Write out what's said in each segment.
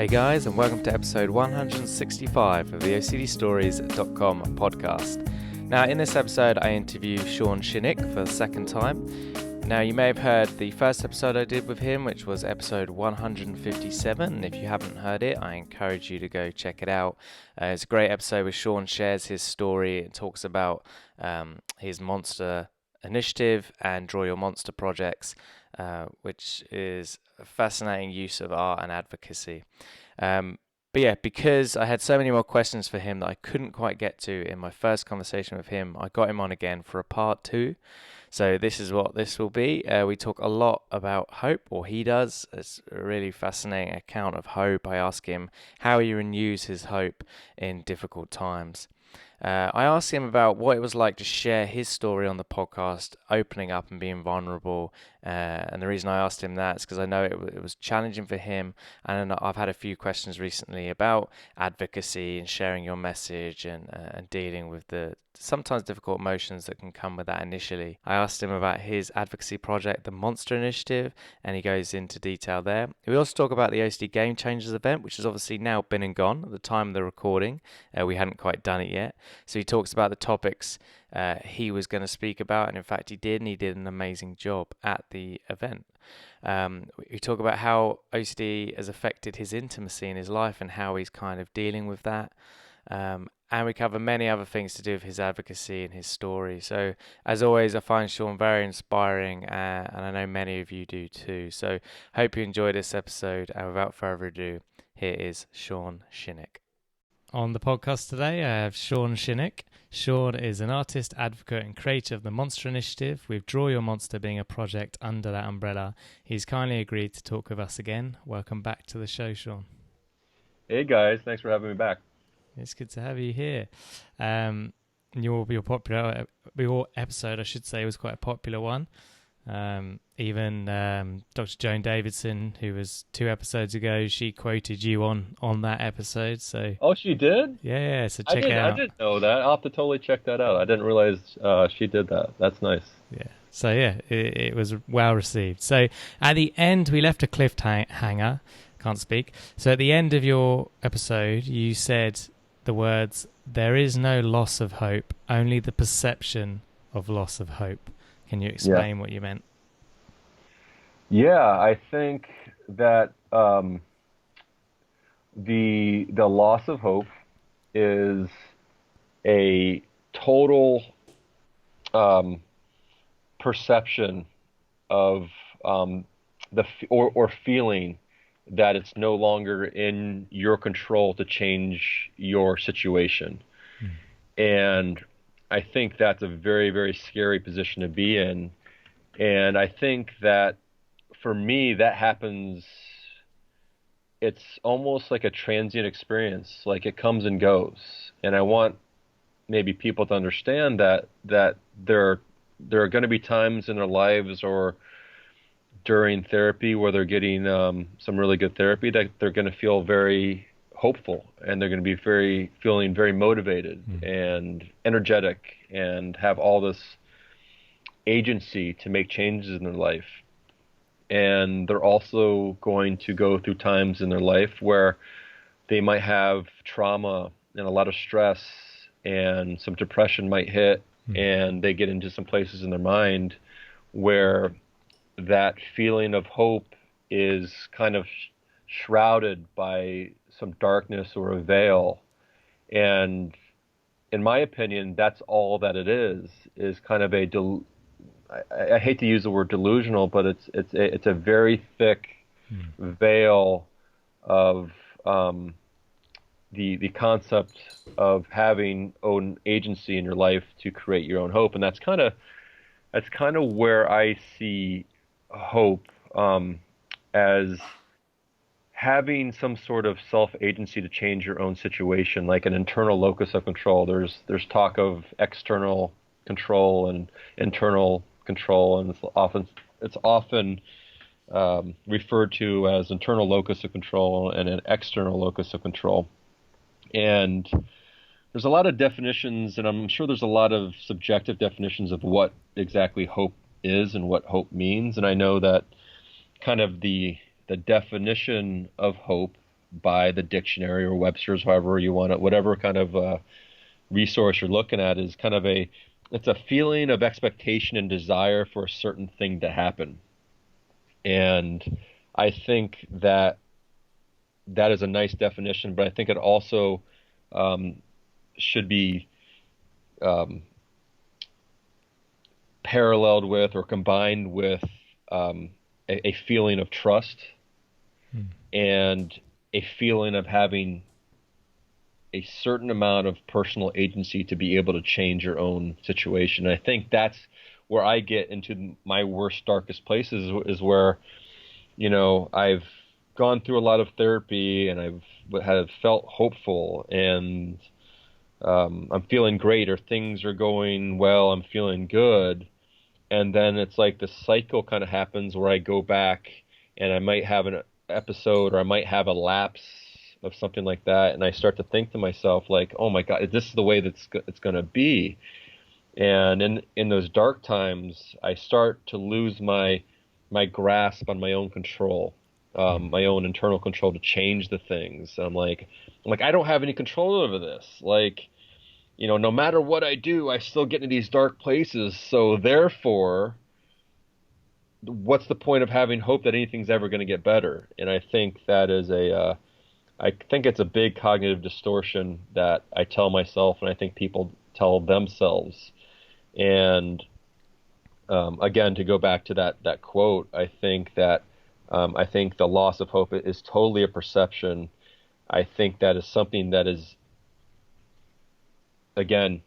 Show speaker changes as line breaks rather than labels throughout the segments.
Hey guys, and welcome to episode 165 of the OCDStories.com podcast. Now, in this episode, I interview Sean Shinnock for the second time. Now, you may have heard the first episode I did with him, which was episode 157. And if you haven't heard it, I encourage you to go check it out. It's a great episode where Sean shares his story and talks about his monster initiative and Draw Your Monster projects, which is a fascinating use of art and advocacy. But yeah, because I had so many more questions for him that I couldn't quite get to in my first conversation with him, I got him on again for a part two. So this is what this will be. We talk a lot about hope, or he does. It's a really fascinating account of hope. I ask him how he renews his hope in difficult times. I asked him about what it was like to share his story on the podcast, opening up and being vulnerable. And the reason I asked him that is because I know it was challenging for him. And I've had a few questions recently about advocacy and sharing your message and dealing with the sometimes difficult emotions that can come with that initially. I asked him about his advocacy project, the Monster Initiative, and he goes into detail there. We also talk about the OCD Game Changers event, which has obviously now been and gone at the time of the recording. We hadn't quite done it yet. So he talks about the topics he was going to speak about, and in fact he did, and he did an amazing job at the event. We talk about how OCD has affected his intimacy in his life and how he's kind of dealing with that. And we cover many other things to do with his advocacy and his story. So, as always, I find Sean very inspiring, and I know many of you do too. So, hope you enjoyed this episode. And without further ado, here is Sean Shinnock. On the podcast today, I have Sean Shinnock. Sean is an artist, advocate, and creator of the Monster Initiative, with Draw Your Monster being a project under that umbrella. He's kindly agreed to talk with us again. Welcome back to the show, Sean.
Hey guys, thanks for having me back.
It's good to have you here. Your episode, I should say, was quite a popular one. Even Dr. Joan Davidson, who was 2 episodes ago, she quoted you on that episode. So
she did?
Yeah. So check it out.
I didn't know that. I'll have to totally check that out. I didn't realize she did that. That's nice.
Yeah. So yeah, it was well received. So at the end, we left a cliffhanger. Can't speak. So at the end of your episode, you said the words, "There is no loss of hope, only the perception of loss of hope." Can you explain what you meant?
Yeah, I think that the loss of hope is a total perception of or feeling that it's no longer in your control to change your situation. And I think that's a very, very scary position to be in. And I think that for me, that happens, it's almost like a transient experience, like it comes and goes. And I want maybe people to understand that there are going to be times in their lives or during therapy where they're getting some really good therapy that they're going to feel very hopeful, and they're going to be feeling very motivated and energetic and have all this agency to make changes in their life. And they're also going to go through times in their life where they might have trauma and a lot of stress, and some depression might hit, and they get into some places in their mind where that feeling of hope is kind of shrouded by some darkness or a veil. And in my opinion, that's all that it is kind of I hate to use the word delusional, but it's a very thick veil of the concept of having own agency in your life to create your own hope. And that's kind of where I see hope as having some sort of self-agency to change your own situation, like an internal locus of control. There's talk of external control and internal control, and it's often referred to as internal locus of control and an external locus of control. And there's a lot of definitions, and I'm sure there's a lot of subjective definitions of what exactly hope is and what hope means. And I know that kind of the definition of hope by the dictionary or Webster's, however you want it, whatever kind of resource you're looking at, is kind of it's a feeling of expectation and desire for a certain thing to happen. And I think that is a nice definition, but I think it also should be paralleled with or combined with a feeling of trust and a feeling of having a certain amount of personal agency to be able to change your own situation. And I think that's where I get into my worst, darkest places, is where, I've gone through a lot of therapy and have felt hopeful and I'm feeling great, or things are going well, I'm feeling good. And then it's like the cycle kind of happens where I go back and I might have an episode, or I might have a lapse of something like that, and I start to think to myself like, oh my God, this is the way it's going to be. And in those dark times, I start to lose my grasp on my own control, my own internal control to change the things. I'm like, I don't have any control over this. Like, no matter what I do, I still get into these dark places. So therefore, what's the point of having hope that anything's ever going to get better? And I think that is I think it's a big cognitive distortion that I tell myself, and I think people tell themselves. And again, to go back to that quote, I think that I think the loss of hope is totally a perception. I think that is something that is, again,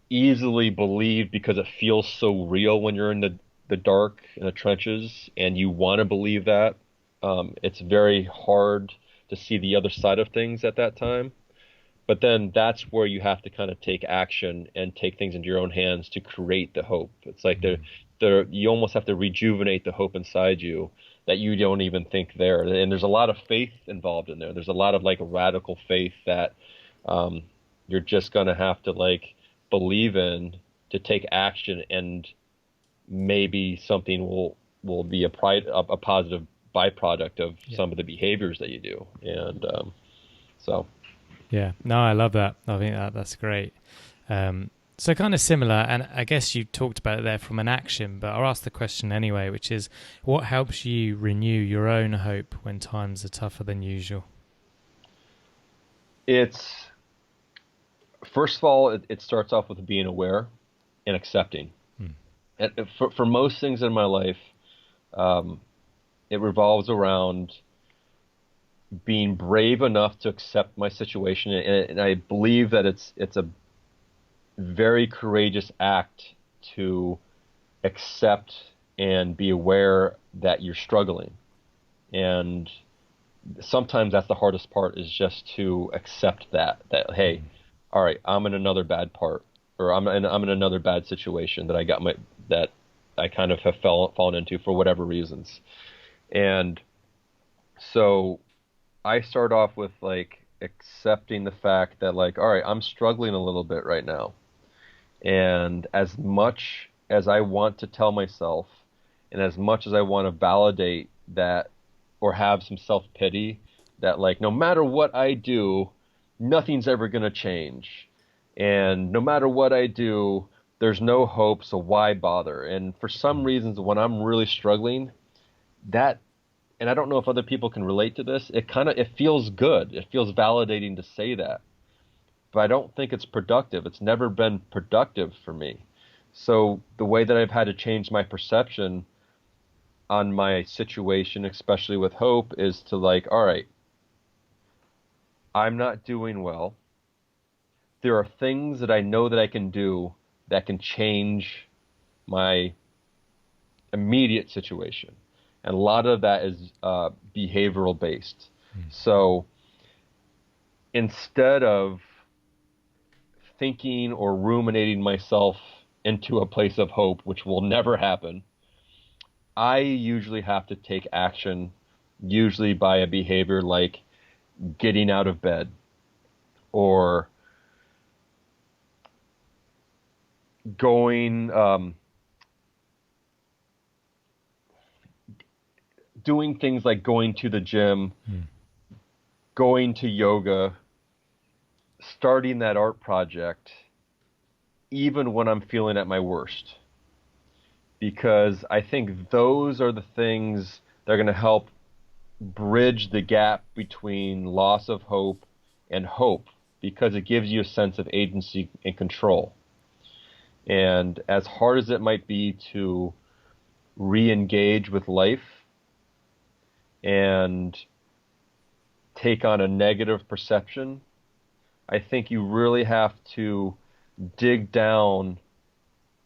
easily believed because it feels so real when you're in the dark, in the trenches, and you want to believe that. It's very hard to see the other side of things at that time. But then that's where you have to kind of take action and take things into your own hands to create the hope. It's like you almost have to rejuvenate the hope inside you that you don't even think there. And there's a lot of faith involved in there. There's a lot of like radical faith that you're just going to have to like believe in to take action, and maybe something will be a positive byproduct of some of the behaviors that you do. And so.
Yeah, no, I love that. I think that's great. So kind of similar, and I guess you talked about it there from an action, but I'll ask the question anyway, which is, what helps you renew your own hope when times are tougher than usual?
It's, first of all, it starts off with being aware and accepting. And for most things in my life, it revolves around being brave enough to accept my situation, and I believe that it's a very courageous act to accept and be aware that you're struggling. And sometimes that's the hardest part, is just to accept that hey, all right, I'm in another bad part, or I'm in another bad situation that I kind of have fallen into for whatever reasons. And so I start off with like accepting the fact that like, all right, I'm struggling a little bit right now. And as much as I want to tell myself, and as much as I want to validate that, or have some self-pity that like, no matter what I do, nothing's ever going to change. And no matter what I do, there's no hope, so why bother? And for some reasons, when I'm really struggling, and I don't know if other people can relate to this, it feels good. It feels validating to say that. But I don't think it's productive. It's never been productive for me. So the way that I've had to change my perception on my situation, especially with hope, is to like, all right, I'm not doing well. There are things that I know that I can do that can change my immediate situation. And a lot of that is behavioral based. So instead of thinking or ruminating myself into a place of hope, which will never happen, I usually have to take action, usually by a behavior like getting out of bed, or going, doing things like going to the gym, going to yoga, starting that art project, even when I'm feeling at my worst. Because I think those are the things that are going to help bridge the gap between loss of hope and hope, because it gives you a sense of agency and control. And as hard as it might be to re-engage with life and take on a negative perception, I think you really have to dig down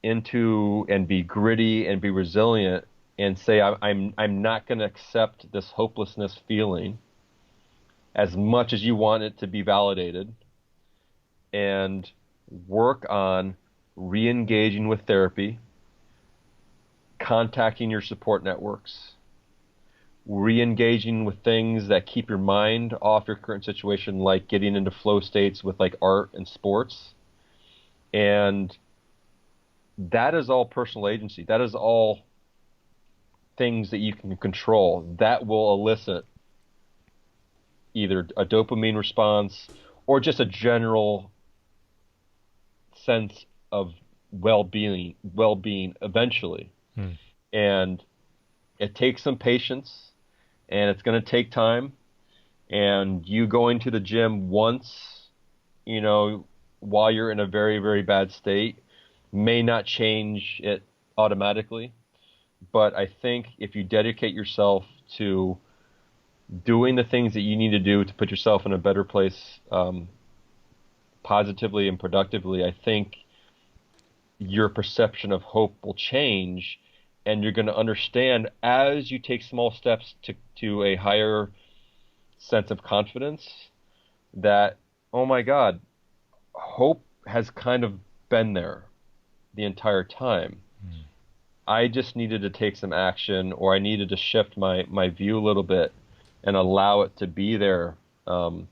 into and be gritty and be resilient and say, I'm not going to accept this hopelessness feeling as much as you want it to be validated, and work on re-engaging with therapy, contacting your support networks, re-engaging with things that keep your mind off your current situation, like getting into flow states with like art and sports. And that is all personal agency. That is all things that you can control that will elicit either a dopamine response or just a general sense of well-being eventually. And it takes some patience, and it's going to take time. And you going to the gym once, while you're in a very, very bad state may not change it automatically. But I think if you dedicate yourself to doing the things that you need to do to put yourself in a better place, positively and productively, I think your perception of hope will change, and you're going to understand as you take small steps to a higher sense of confidence that, oh my God, hope has kind of been there the entire time. I just needed to take some action, or I needed to shift my view a little bit and allow it to be there. To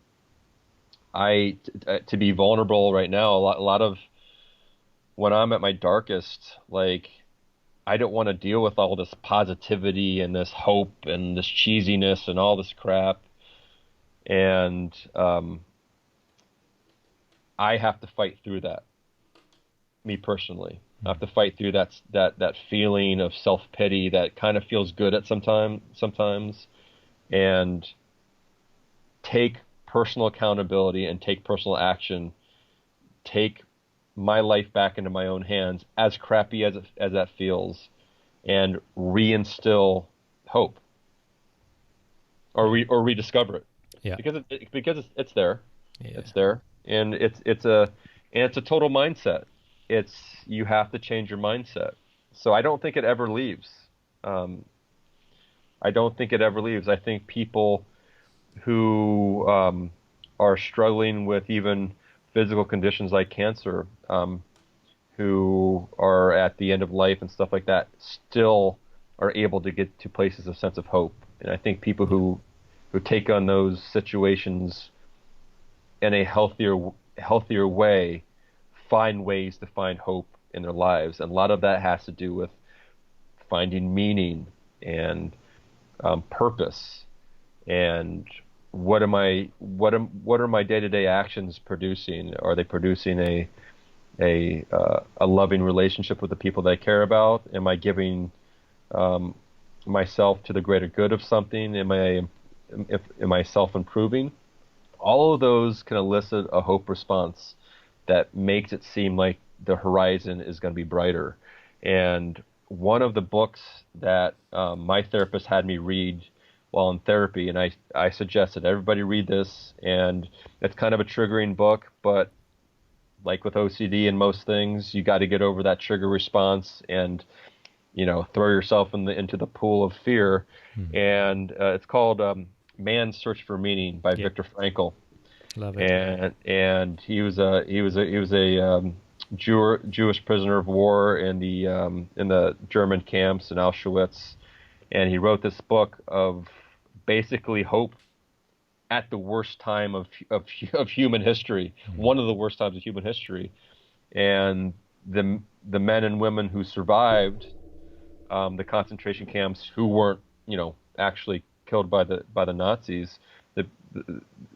be vulnerable right now, a lot of when I'm at my darkest, like, I don't want to deal with all this positivity and this hope and this cheesiness and all this crap. And I have to fight through that. Me personally, I have to fight through that feeling of self-pity that kind of feels good at sometimes, and take personal accountability and take personal action, take my life back into my own hands, as crappy as that feels, and reinstill hope, or rediscover it.
Yeah.
Because it's there.
Yeah.
It's there, and it's a total mindset. You have to change your mindset. So I don't think it ever leaves. I don't think it ever leaves. I think people who are struggling with even physical conditions like cancer, who are at the end of life and stuff like that, still are able to get to places of sense of hope. And I think people who take on those situations in a healthier way find ways to find hope in their lives. And a lot of that has to do with finding meaning and purpose, and what are my day-to-day actions producing? Are they producing a loving relationship with the people that I care about? Am I giving myself to the greater good of something? Am I self-improving? All of those can elicit a hope response that makes it seem like the horizon is going to be brighter. And one of the books that my therapist had me read while in therapy, and I suggested everybody read this, and it's kind of a triggering book, but like with OCD and most things, you got to get over that trigger response and throw yourself into the pool of fear. And it's called Man's Search for Meaning by Viktor Frankl.
Love it.
And he was a Jewish prisoner of war in the German camps in Auschwitz, and he wrote this book of basically hope at the worst time of human history, one of the worst times of human history. And the men and women who survived the concentration camps, who weren't actually killed by the Nazis,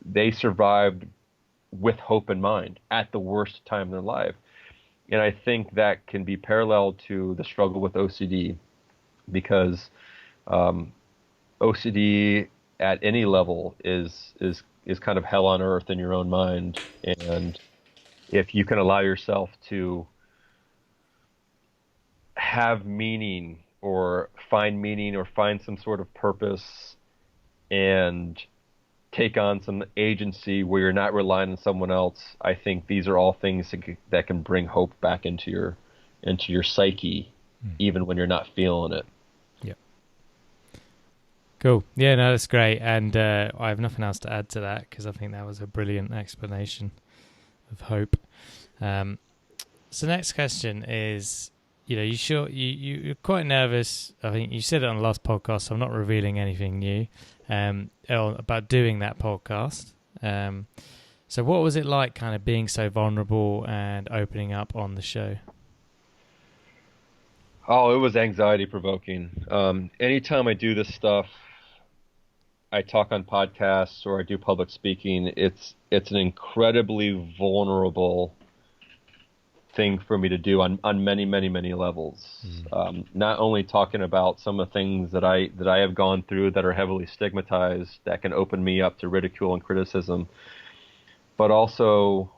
they survived with hope in mind at the worst time in their life. And I think that can be parallel to the struggle with OCD, because OCD at any level is kind of hell on earth in your own mind. And if you can allow yourself to have meaning or find some sort of purpose and take on some agency where you're not relying on someone else, I think these are all things that can bring hope back into your psyche, even when you're not feeling it.
Yeah. Cool. Yeah, no, that's great. And I have nothing else to add to that, because I think that was a brilliant explanation of hope. So next question is, you're quite nervous. I think you said it on the last podcast, so I'm not revealing anything new about doing that podcast. So what was it like kind of being so vulnerable and opening up on the show?
Oh, it was anxiety provoking. Anytime I do this stuff, I talk on podcasts or I do public speaking, it's an incredibly vulnerable thing for me to do on many, many, many levels. Not only talking about some of the things that I have gone through that are heavily stigmatized, that can open me up to ridicule and criticism, but also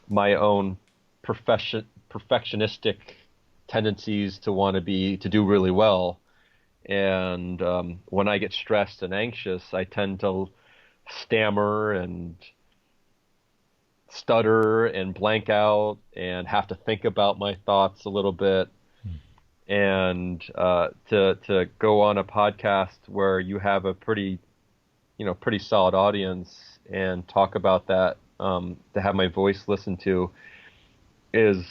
my own perfectionistic tendencies to do really well. And when I get stressed and anxious, I tend to stammer and stutter and blank out and have to think about my thoughts a little bit. And to go on a podcast where you have a pretty solid audience and talk about that, to have my voice listened to, is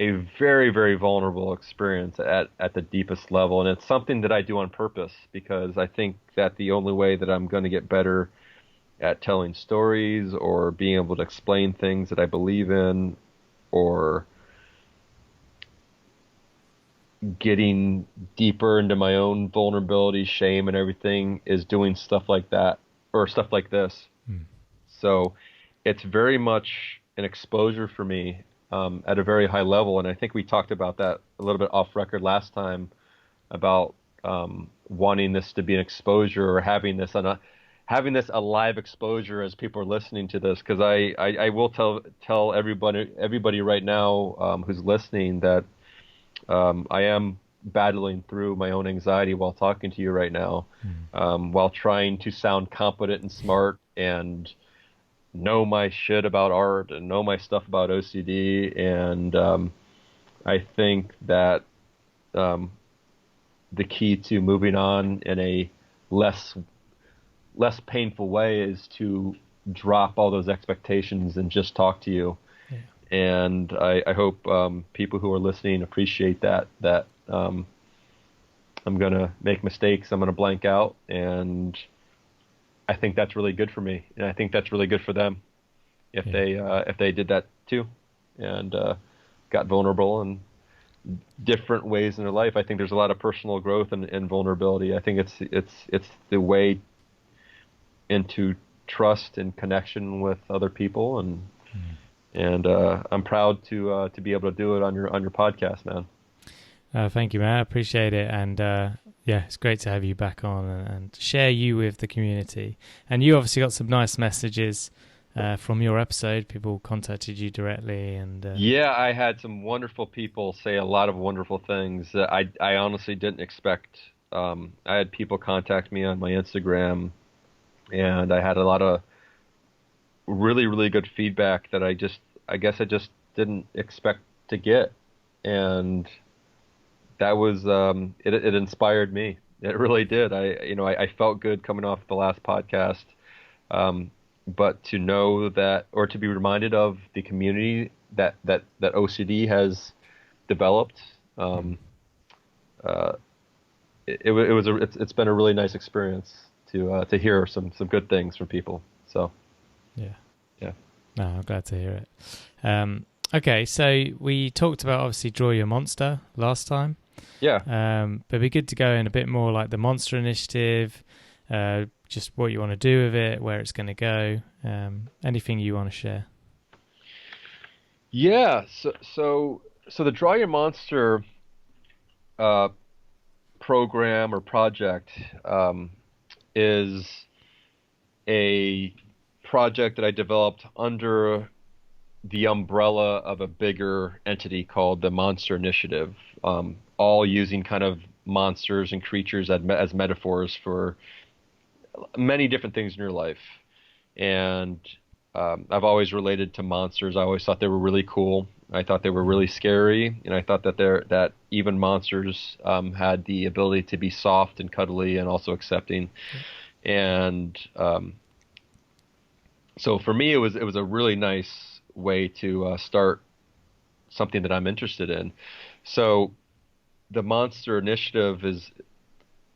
a very, very vulnerable experience at the deepest level. And it's something that I do on purpose, because I think that the only way that I'm going to get better at telling stories or being able to explain things that I believe in, or getting deeper into my own vulnerability, shame, and everything, is doing stuff like that or stuff like this. So it's very much an exposure for me at a very high level. And I think we talked about that a little bit off record last time, about wanting this to be an exposure, or having this a live exposure as people are listening to this, because I will tell everybody right now who's listening that I am battling through my own anxiety while talking to you right now, while trying to sound competent and smart and know my shit about art and know my stuff about OCD. And I think that the key to moving on in a less painful way is to drop all those expectations and just talk to you. Yeah. And I hope people who are listening appreciate that I'm going to make mistakes, I'm going to blank out, and I think that's really good for me, and I think that's really good for them if they did that too, and got vulnerable in different ways in their life. I think there's a lot of personal growth in vulnerability. I think it's the way into trust and connection with other people, and I'm proud to be able to do it on your podcast, man.
Thank you, man. I appreciate it, and it's great to have you back on and share you with the community. And you obviously got some nice messages from your episode. People contacted you directly, and
I had some wonderful people say a lot of wonderful things that I honestly didn't expect. I had people contact me on my Instagram, and I had a lot of really, really good feedback that I guess I just didn't expect to get. And that was, it inspired me. It really did. I felt good coming off the last podcast. But to know that, or to be reminded of the community that OCD has developed, it's been a really nice experience to hear some good things from people. So, yeah.
No, I'm glad to hear it. Okay, so we talked about obviously Draw Your Monster last time.
Yeah.
But it'd be good to go in a bit more like the Monster Initiative, just what you want to do with it, where it's going to go, anything you want to share.
Yeah. So the Draw Your Monster program or project is a project that I developed under the umbrella of a bigger entity called the Monster Initiative, all using kind of monsters and creatures as metaphors for many different things in your life. And I've always related to monsters. I always thought they were really cool. I thought they were really scary, and I thought that even monsters had the ability to be soft and cuddly and also accepting. And so for me, it was a really nice way to start something that I'm interested in. So the Monster Initiative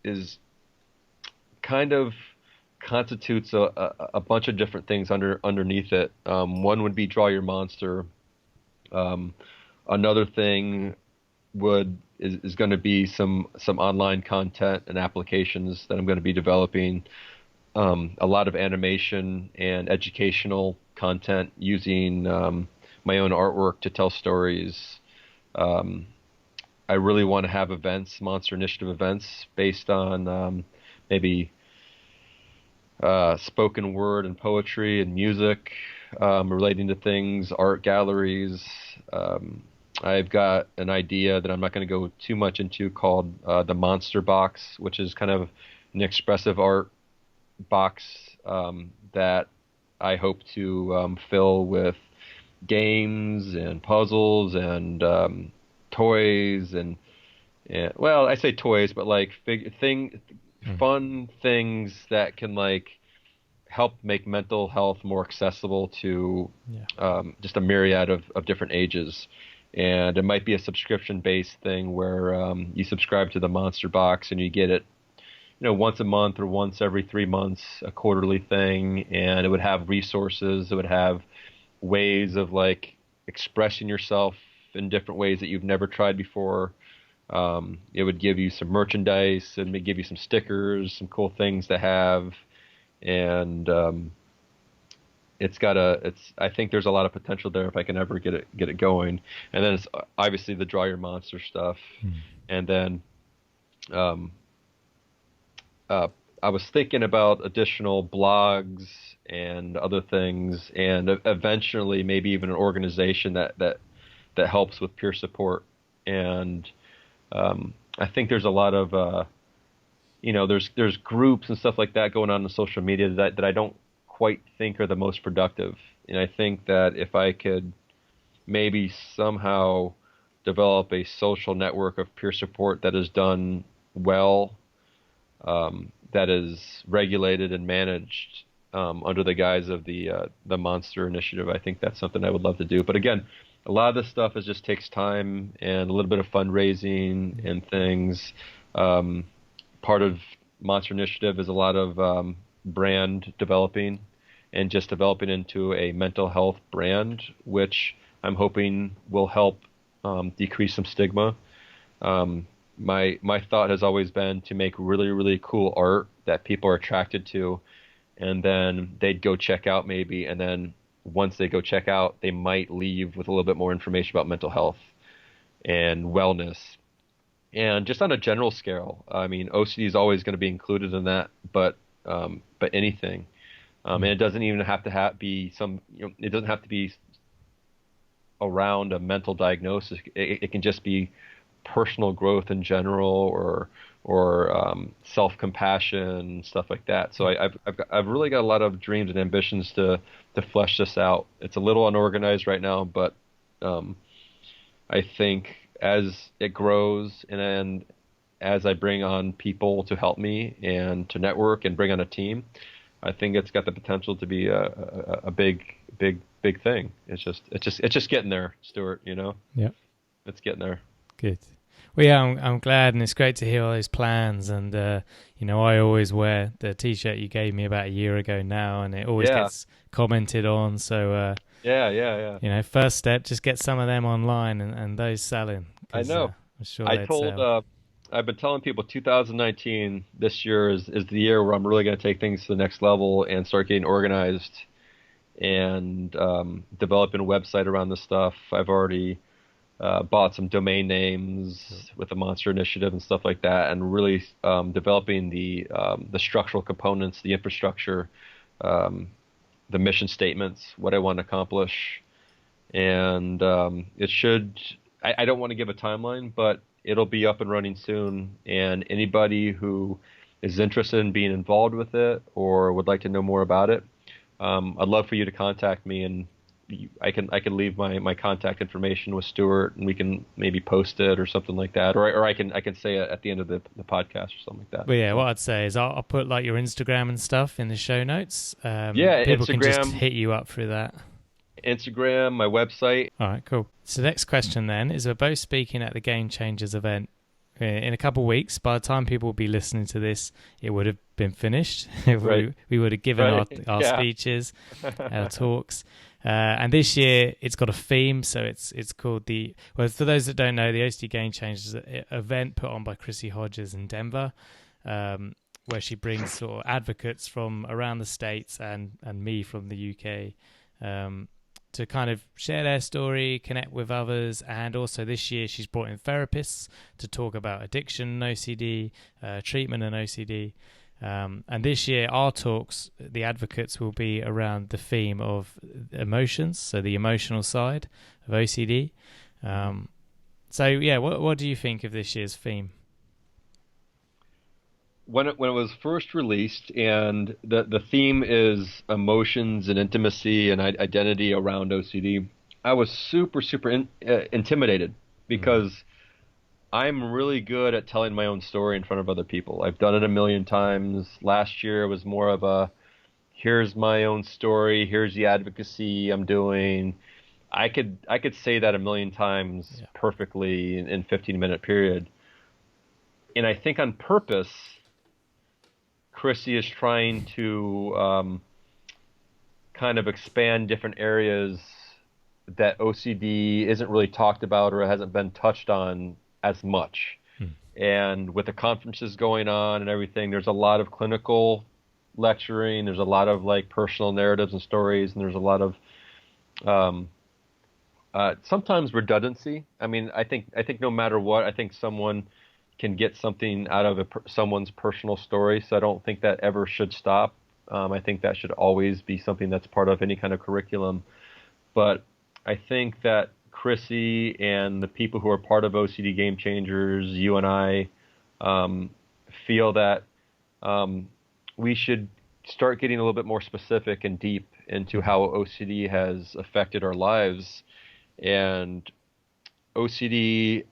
is kind of constitutes a bunch of different things underneath it. One would be Draw Your Monster. Another thing is going to be some online content and applications that I'm going to be developing. A lot of animation and educational content using my own artwork to tell stories. I really want to have events, Monster Initiative events, based on maybe spoken word and poetry and music relating to things, art galleries. I've got an idea that I'm not going to go too much into called the Monster Box, which is kind of an expressive art box that I hope to fill with games and puzzles and toys and well, I say toys, but like fun things that can like help make mental health more accessible to just a myriad of different ages. And it might be a subscription-based thing where you subscribe to the Monster Box and you get it, once a month or once every 3 months, a quarterly thing, and it would have resources. It would have ways of like expressing yourself in different ways that you've never tried before. It would give you some merchandise and give you some stickers, some cool things to have, and I think there's a lot of potential there if I can ever get it going. And then it's obviously the Draw Your Monster stuff, and then I was thinking about additional blogs and other things, and eventually maybe even an organization that helps with peer support. And I think there's a lot of there's groups and stuff like that going on social media that I don't quite think are the most productive. And I think that if I could maybe somehow develop a social network of peer support that is done well, that is regulated and managed under the guise of the Monster Initiative, I think that's something I would love to do. But again, a lot of this stuff just takes time and a little bit of fundraising and things. Part of Monster Initiative is a lot of brand developing and just developing into a mental health brand, which I'm hoping will help decrease some stigma. My thought has always been to make really, really cool art that people are attracted to, and then they'd go check out maybe, and then once they go check out, they might leave with a little bit more information about mental health and wellness. And just on a general scale, I mean, OCD is always going to be included in that, but anything, and it doesn't even have to be some. It doesn't have to be around a mental diagnosis. It can just be personal growth in general, or self-compassion, stuff like that. So I've really got a lot of dreams and ambitions to flesh this out. It's a little unorganized right now, but I think as it grows and as I bring on people to help me and to network and bring on a team, I think it's got the potential to be a big thing. It's just getting there, Stuart.
Yeah,
it's getting there.
Good. Well, yeah, I'm glad, and it's great to hear all those plans. And I always wear the T-shirt you gave me about a year ago now, and it always gets commented on. So first step, just get some of them online and those selling.
I know.
I'm sure
I told I've been telling people 2019, this year is the year where I'm really going to take things to the next level and start getting organized and developing a website around this stuff. I've already bought some domain names with the Monster Initiative and stuff like that, and really developing the structural components, the infrastructure, the mission statements, what I want to accomplish, and it should. I don't want to give a timeline, but it'll be up and running soon. And anybody who is interested in being involved with it or would like to know more about it, I'd love for you to contact me, and I can leave my contact information with Stuart, and we can maybe post it or something like that, or I can say it at the end of the podcast or something like that.
But yeah, what I'd say is I'll put like your Instagram and stuff in the show notes.
Yeah,
people
Instagram,
can just hit you up through that.
Instagram, my website.
All right, cool. So the next question then is, we're both speaking at the Game Changers event in a couple of weeks. By the time people will be listening to this, it would have been finished.
Right.
we would have given our
Yeah.
speeches, our talks. And this year it's got a theme, so it's called for those that don't know, the OCD Game Changers is an event put on by Chrissy Hodges in Denver, where she brings sort of advocates from around the States and me from the UK to kind of share their story, connect with others, and also this year she's brought in therapists to talk about addiction and OCD, treatment and OCD. And this year, our talks, the advocates, will be around the theme of emotions, so the emotional side of OCD. So, yeah, what do you think of this year's theme?
When it was first released, and the theme is emotions and intimacy and identity around OCD, I was super intimidated because I'm really good at telling my own story in front of other people. I've done it a million times. Last year it was more of a, here's my own story, here's the advocacy I'm doing. I could say that a million times perfectly in 15-minute period. And I think on purpose, Chrissy is trying to kind of expand different areas that OCD isn't really talked about or hasn't been touched on as much. And with the conferences going on and everything, there's a lot of clinical lecturing, there's a lot of like personal narratives and stories, and there's a lot of sometimes redundancy. I mean, I think no matter what, I think someone can get something out of someone's personal story, so I don't think that ever should stop. I think that should always be something that's part of any kind of curriculum. But I think that Chrissy and the people who are part of OCD Game Changers, you and I, feel that we should start getting a little bit more specific and deep into how OCD has affected our lives. And OCD,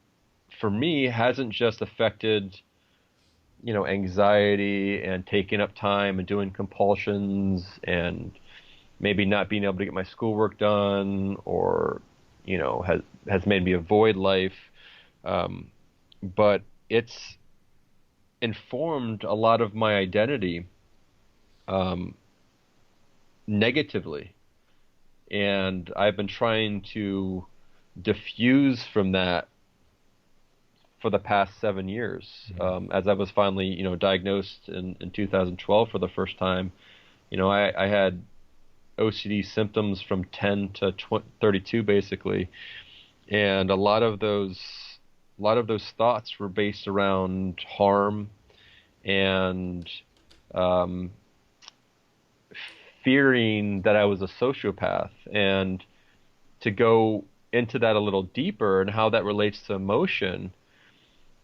for me, hasn't just affected, anxiety and taking up time and doing compulsions and maybe not being able to get my schoolwork done, or has made me avoid life, but it's informed a lot of my identity negatively, and I've been trying to diffuse from that for the past 7 years. As I was finally diagnosed in 2012 for the first time, I had OCD symptoms from 10 to 32 basically, and a lot of those thoughts were based around harm and fearing that I was a sociopath. And to go into that a little deeper and how that relates to emotion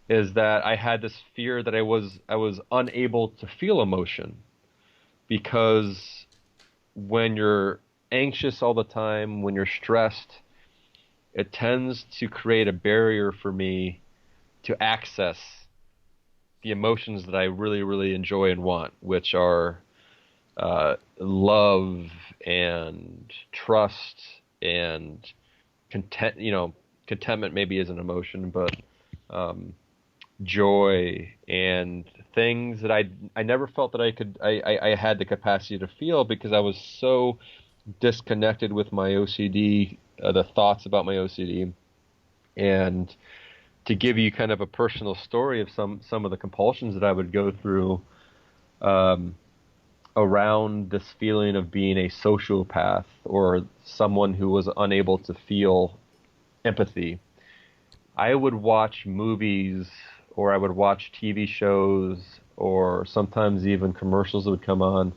is that I had this fear that I was unable to feel emotion, because when you're anxious all the time, when you're stressed, it tends to create a barrier for me to access the emotions that I really, really enjoy and want, which are love and trust and content. Contentment maybe is an emotion, but joy and things that I never felt that I had the capacity to feel, because I was so disconnected with my OCD, the thoughts about my OCD. And to give you kind of a personal story of some of the compulsions that I would go through around this feeling of being a sociopath or someone who was unable to feel empathy. I would watch movies or I would watch TV shows or sometimes even commercials that would come on.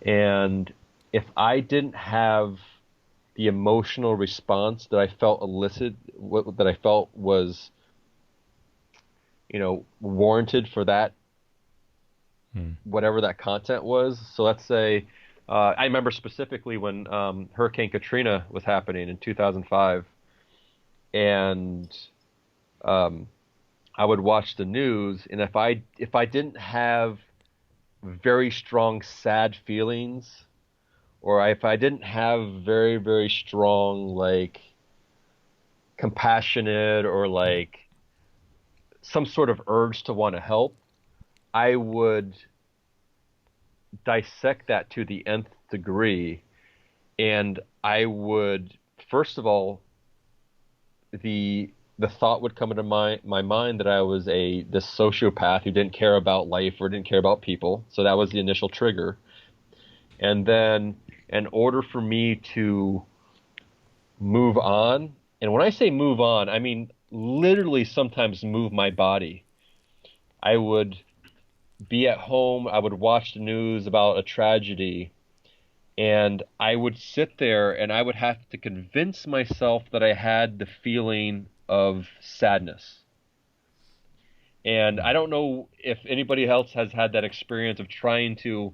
And if I didn't have the emotional response that I felt that I felt was, warranted for that, whatever that content was. So let's say, I remember specifically when Hurricane Katrina was happening in 2005, and I would watch the news, and if I didn't have very strong sad feelings, or if I didn't have very, very strong, like, compassionate or like some sort of urge to want to help, I would dissect that to the nth degree, and I would, first of all, the thought would come into my mind that I was this sociopath who didn't care about life or didn't care about people. So that was the initial trigger. And then in order for me to move on, and when I say move on, I mean literally sometimes move my body. I would be at home, I would watch the news about a tragedy, and I would sit there and I would have to convince myself that I had the feeling of sadness. And I don't know if anybody else has had that experience of trying to,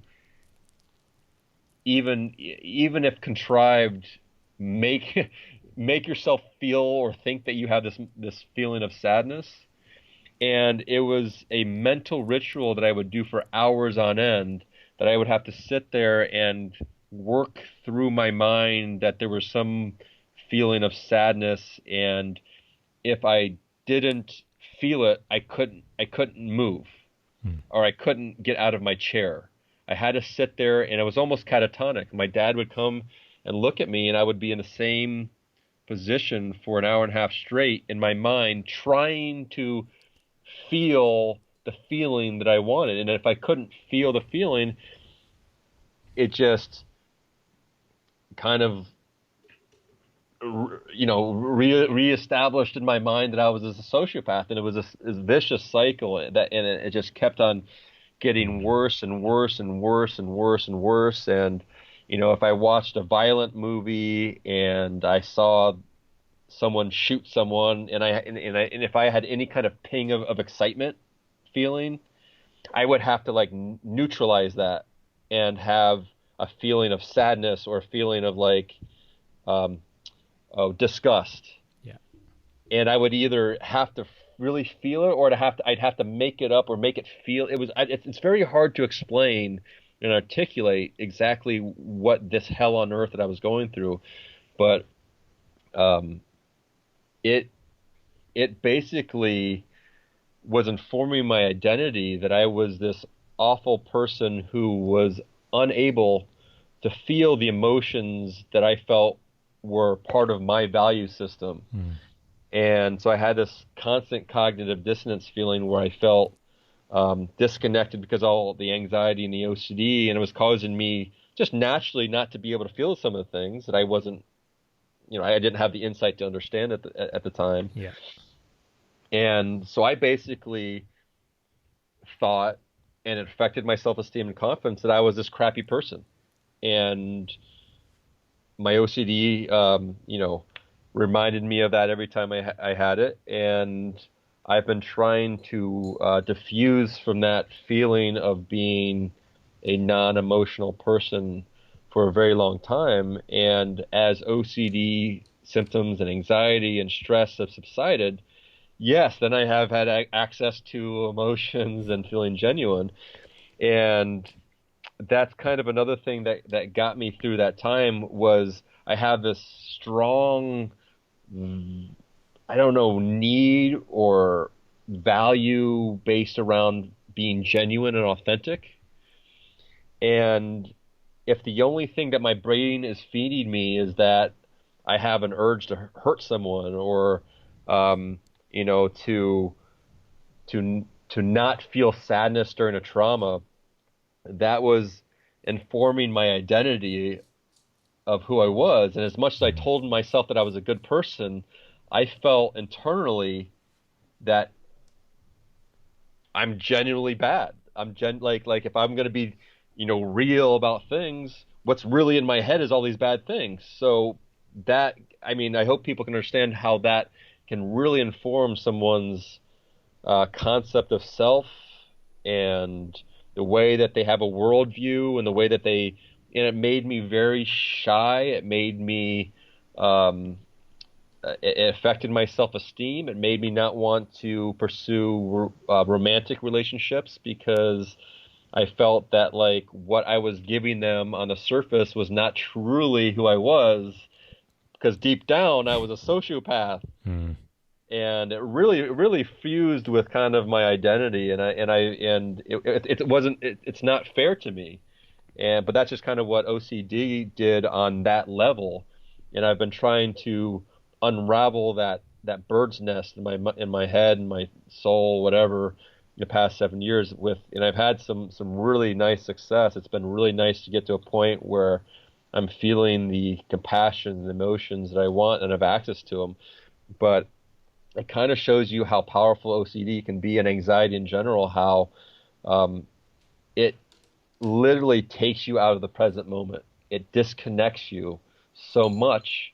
even if contrived, make yourself feel or think that you have this feeling of sadness. And it was a mental ritual that I would do for hours on end, that I would have to sit there and work through my mind that there was some feeling of sadness, and if I didn't feel it, I couldn't move, or I couldn't get out of my chair. I had to sit there, and it was almost catatonic. My dad would come and look at me, and I would be in the same position for an hour and a half straight in my mind, trying to feel the feeling that I wanted. And if I couldn't feel the feeling, it just kind of reestablished in my mind that I was a sociopath, and it was this vicious cycle and it just kept on getting worse and worse and worse and worse and worse. And if I watched a violent movie and I saw someone shoot someone, and if I had any kind of ping of excitement feeling, I would have to like neutralize that and have a feeling of sadness or a feeling of like disgust.
Yeah.
And I would either have to really feel it, or I'd have to make it up or make it feel. It's very hard to explain and articulate exactly what this hell on earth that I was going through, but it basically was informing my identity that I was this awful person who was unable to feel the emotions that I felt were part of my value system. And so I had this constant cognitive dissonance feeling where I felt disconnected because of all the anxiety and the OCD, and it was causing me just naturally not to be able to feel some of the things that I wasn't, I didn't have the insight to understand at the time.
Yeah.
And so I basically thought, and it affected my self-esteem and confidence, that I was this crappy person. And my OCD, reminded me of that every time I had it. And I've been trying to diffuse from that feeling of being a non-emotional person for a very long time. And as OCD symptoms and anxiety and stress have subsided, yes, then I have had access to emotions and feeling genuine. And that's kind of another thing that got me through that time, was I have this strong, need or value based around being genuine and authentic. And if the only thing that my brain is feeding me is that I have an urge to hurt someone, or to not feel sadness during a trauma, that was informing my identity of who I was. And as much as I told myself that I was a good person, I felt internally that I'm genuinely bad. Like if I'm gonna be, real about things, what's really in my head is all these bad things. So that, I mean, I hope people can understand how that can really inform someone's concept of self and the way that they have a worldview and the way that and it made me very shy. It made me, it affected my self-esteem. It made me not want to pursue romantic relationships because I felt that like what I was giving them on the surface was not truly who I was, because deep down I was a sociopath. And it really fused with kind of my identity, it's not fair to me. But that's just kind of what OCD did on that level. And I've been trying to unravel that bird's nest in my head and my soul, whatever, the past 7 years and I've had some really nice success. It's been really nice to get to a point where I'm feeling the compassion and emotions that I want and have access to them. But it kind of shows you how powerful OCD can be, and anxiety in general, how it literally takes you out of the present moment. It disconnects you so much,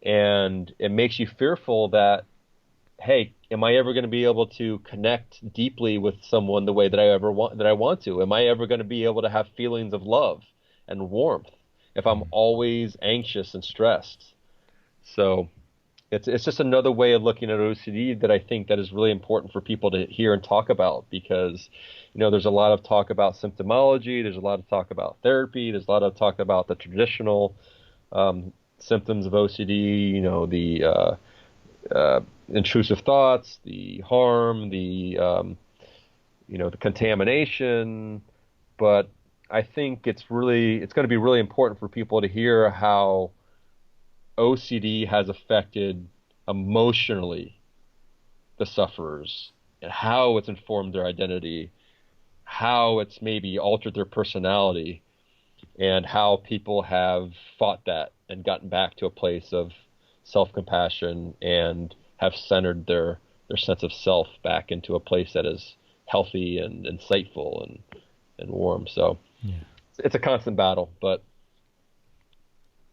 and it makes you fearful that, hey, am I ever going to be able to connect deeply with someone the way that I want to? Am I ever going to be able to have feelings of love and warmth if I'm always anxious and stressed? So it's just another way of looking at OCD that I think that is really important for people to hear and talk about, because there's a lot of talk about symptomology, there's a lot of talk about therapy, there's a lot of talk about the traditional symptoms of OCD, the intrusive thoughts, the harm, the contamination. But I think it's going to be really important for people to hear how OCD has affected emotionally the sufferers, and how it's informed their identity, how it's maybe altered their personality, and how people have fought that and gotten back to a place of self-compassion and have centered their sense of self back into a place that is healthy and insightful and warm. So it's a constant battle, but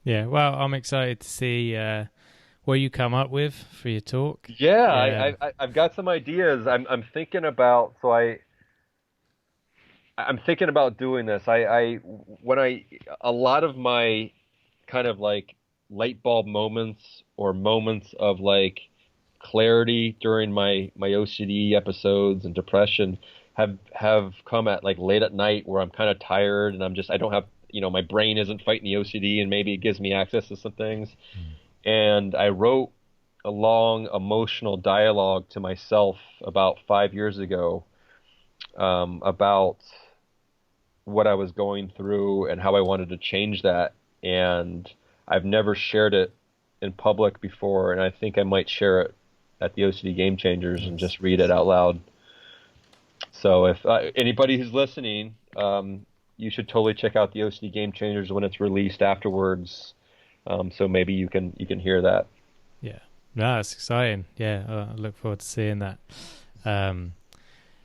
yeah, well, I'm excited to see what you come up with for your talk.
Yeah, I've got some ideas. I'm thinking about, I'm thinking about doing this. A lot of my kind of like light bulb moments or moments of like clarity during my OCD episodes and depression have come at like late at night, where I'm kind of tired and I don't have, my brain isn't fighting the OCD, and maybe it gives me access to some things. And I wrote a long emotional dialogue to myself about 5 years ago, about what I was going through and how I wanted to change that. And I've never shared it in public before, and I think I might share it at the OCD Game Changers and just read it out loud. So if anybody who's listening, you should totally check out the OCD Game Changers when it's released afterwards. So maybe you can hear that.
Yeah, no, it's exciting. Yeah, I look forward to seeing that.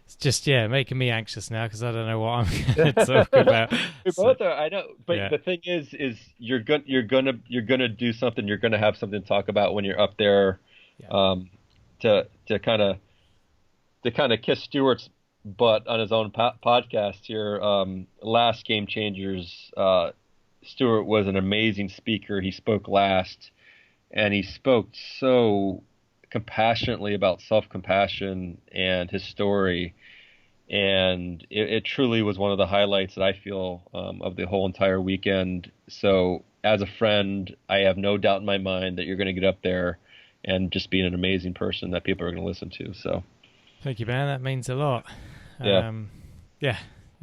It's just making me anxious now, because I don't know what I'm going to talk about.
We both are. I know, but the thing is you're gonna do something. You're gonna have something to talk about when you're up there, to kind of kiss Stuart's butt on his own podcast here. Last Game Changers, Stuart was an amazing speaker. He spoke last, and he spoke so compassionately about self-compassion and his story. And it truly was one of the highlights that I feel of the whole entire weekend. So as a friend, I have no doubt in my mind that you're going to get up there and just be an amazing person that people are going to listen to. So
thank you, man. That means a lot.
Yeah.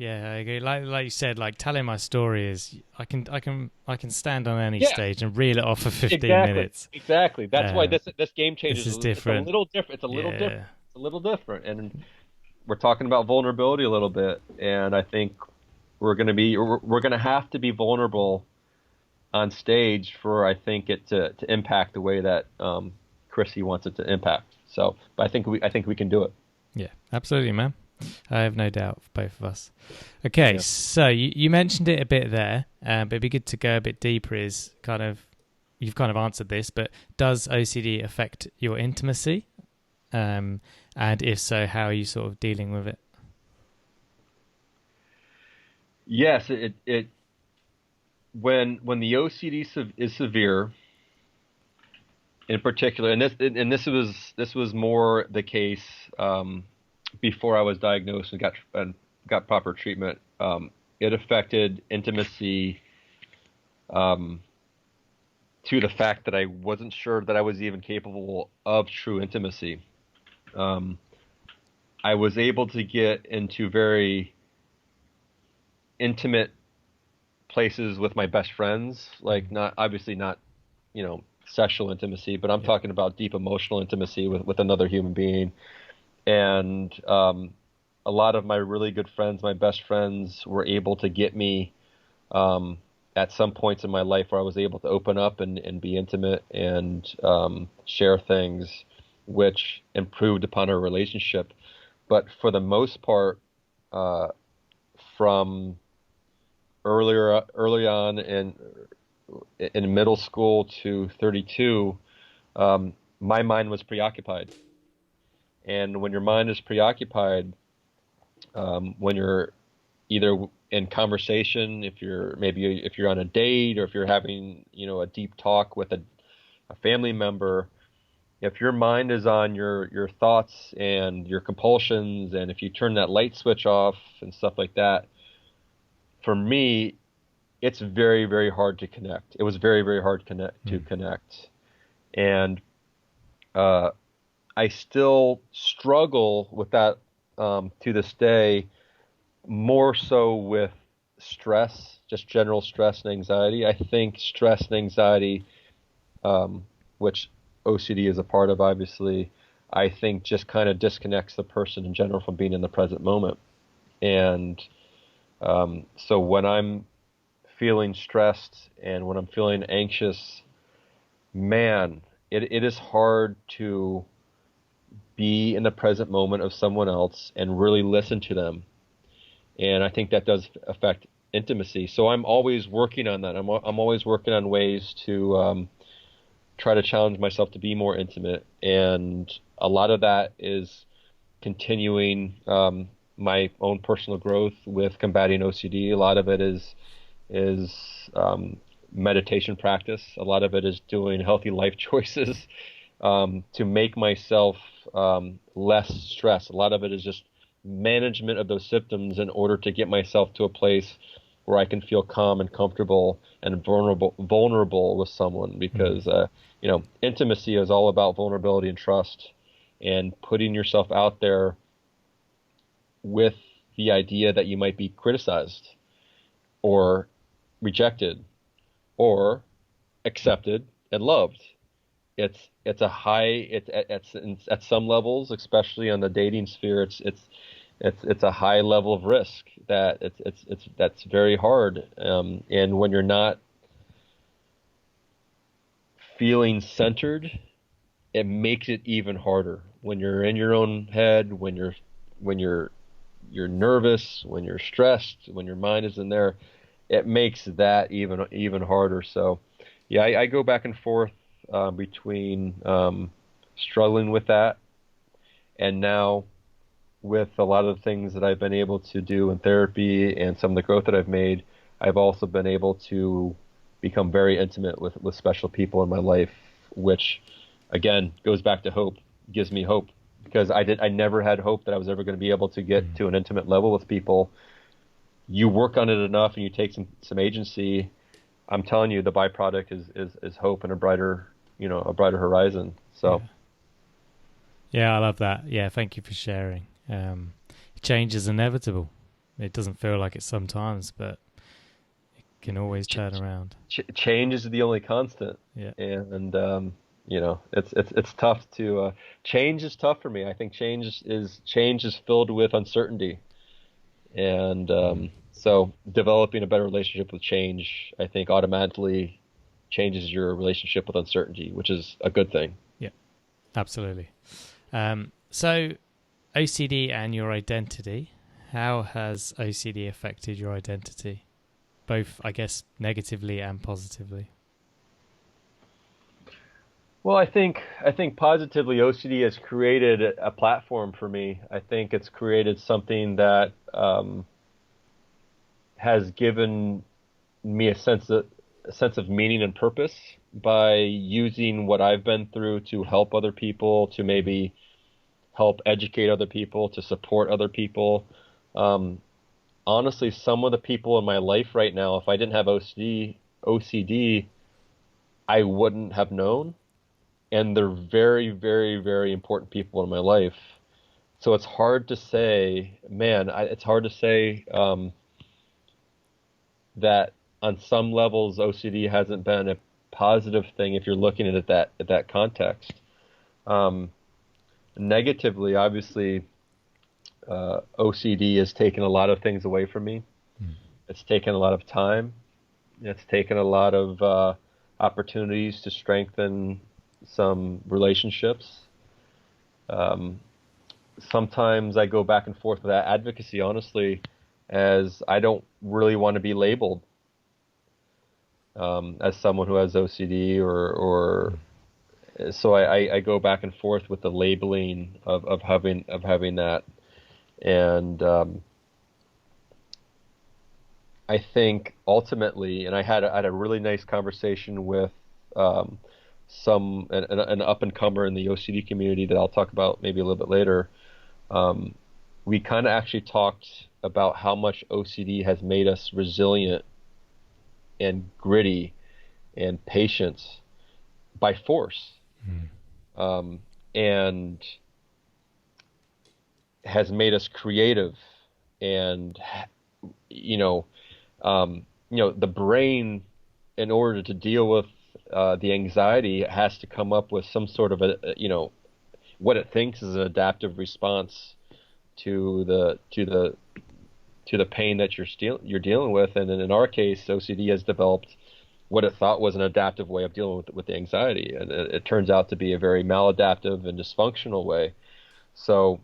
Yeah, I agree. Like you said, like telling my story is I can stand on any
Yeah,
stage and reel it off for 15
exactly,
minutes.
exactly. That's why this game
This
changes.
is
It's a
different.
little different. It's a little different.
Yeah.
It's a little different, and we're talking about vulnerability a little bit, and I think we're gonna have to be vulnerable on stage for, I think, it to impact the way that Chrissy wants it to impact. So, but I think we can do it.
Yeah, absolutely, man. I have no doubt for both of us. Okay, so you mentioned it a bit there, but it'd be good to go a bit deeper. You've kind of answered this, but does OCD affect your intimacy? And if so, how are you sort of dealing with it?
Yes, it when the OCD is severe, in particular, and this was more the case before I was diagnosed and got proper treatment. It affected intimacy to the fact that I wasn't sure that I was even capable of true intimacy. I was able to get into very intimate places with my best friends, like not obviously not, sexual intimacy, but I'm talking about deep emotional intimacy with another human being. And a lot of my really good friends, my best friends, were able to get me at some points in my life where I was able to open up and be intimate and share things, which improved upon our relationship. But for the most part, from early on in middle school to 32, my mind was preoccupied. And when your mind is preoccupied, when you're either in conversation, if you're on a date, or if you're having a deep talk with a family member, if your mind is on your thoughts and your compulsions, and if you turn that light switch off and stuff like that, for me, it's very, very hard to connect. It was very, very hard to connect. And I still struggle with that to this day, more so with stress, just general stress and anxiety. I think stress and anxiety, which OCD is a part of, obviously, I think just kind of disconnects the person in general from being in the present moment. And so when I'm feeling stressed and when I'm feeling anxious, man, it is hard to be in the present moment of someone else and really listen to them. And I think that does affect intimacy. So I'm always working on that. I'm always working on ways to try to challenge myself to be more intimate. And a lot of that is continuing my own personal growth with combating OCD. A lot of it is meditation practice. A lot of it is doing healthy life choices to make myself less stressed. A lot of it is just management of those symptoms in order to get myself to a place where I can feel calm and comfortable and vulnerable with someone, because intimacy is all about vulnerability and trust, and putting yourself out there with the idea that you might be criticized or rejected or accepted and loved. It's a high. It's at some levels, especially on the dating sphere. It's a high level of risk that's very hard. And when you're not feeling centered, it makes it even harder. When you're in your own head, when you're nervous, when you're stressed, when your mind is in there, it makes that even harder. So, yeah, I go back and forth between struggling with that, and now with a lot of the things that I've been able to do in therapy and some of the growth that I've made, I've also been able to become very intimate with special people in my life, which again goes back to hope, gives me hope, because I never had hope that I was ever going to be able to get to an intimate level with people. You work on it enough and you take some agency, I'm telling you, the byproduct is hope and a brighter horizon. So
yeah, I love that. Yeah, thank you for sharing. Change is inevitable. It doesn't feel like it sometimes, but it can always turn around.
Change is the only constant.
Yeah.
And it's tough to change is tough for me. I think change is filled with uncertainty, and so developing a better relationship with change, I think, automatically changes your relationship with uncertainty, which is a good thing.
Yeah, absolutely. So OCD and your identity. How has OCD affected your identity? Both, I guess, negatively and positively.
Well, I think positively, OCD has created a platform for me. I think it's created something that has given me a sense of meaning and purpose by using what I've been through to help other people, to maybe help educate other people, to support other people. Honestly, some of the people in my life right now, if I didn't have OCD, I wouldn't have known. And they're very, very, very important people in my life. So it's hard to say, it's hard to say that on some levels OCD hasn't been a positive thing if you're looking at it at that context. Negatively, obviously, OCD has taken a lot of things away from me. It's taken a lot of time. It's taken a lot of opportunities to strengthen some relationships. Sometimes I go back and forth with that advocacy, honestly, as I don't really want to be labeled as someone who has OCD, or so I go back and forth with the labeling of having that. And I think ultimately, and I had a really nice conversation with an up-and-comer in the OCD community that I'll talk about maybe a little bit later. We kind of actually talked about how much OCD has made us resilient and gritty and patient by force, and has made us creative. And the brain, in order to deal with the anxiety, has to come up with some sort of what it thinks is an adaptive response to the pain that you're dealing with. And in our case, OCD has developed what it thought was an adaptive way of dealing with the anxiety, and it turns out to be a very maladaptive and dysfunctional way. So,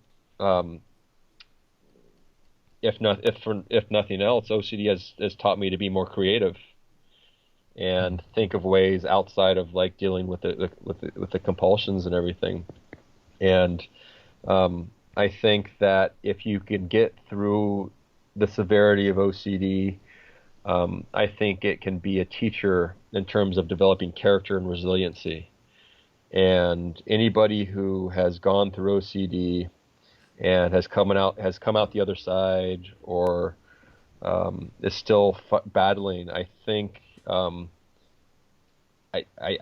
if nothing else, OCD has taught me to be more creative and think of ways outside of like dealing with the compulsions and everything. And I think that if you can get through the severity of OCD, I think it can be a teacher in terms of developing character and resiliency. And anybody who has gone through OCD and has come out the other side, or is still battling, I think I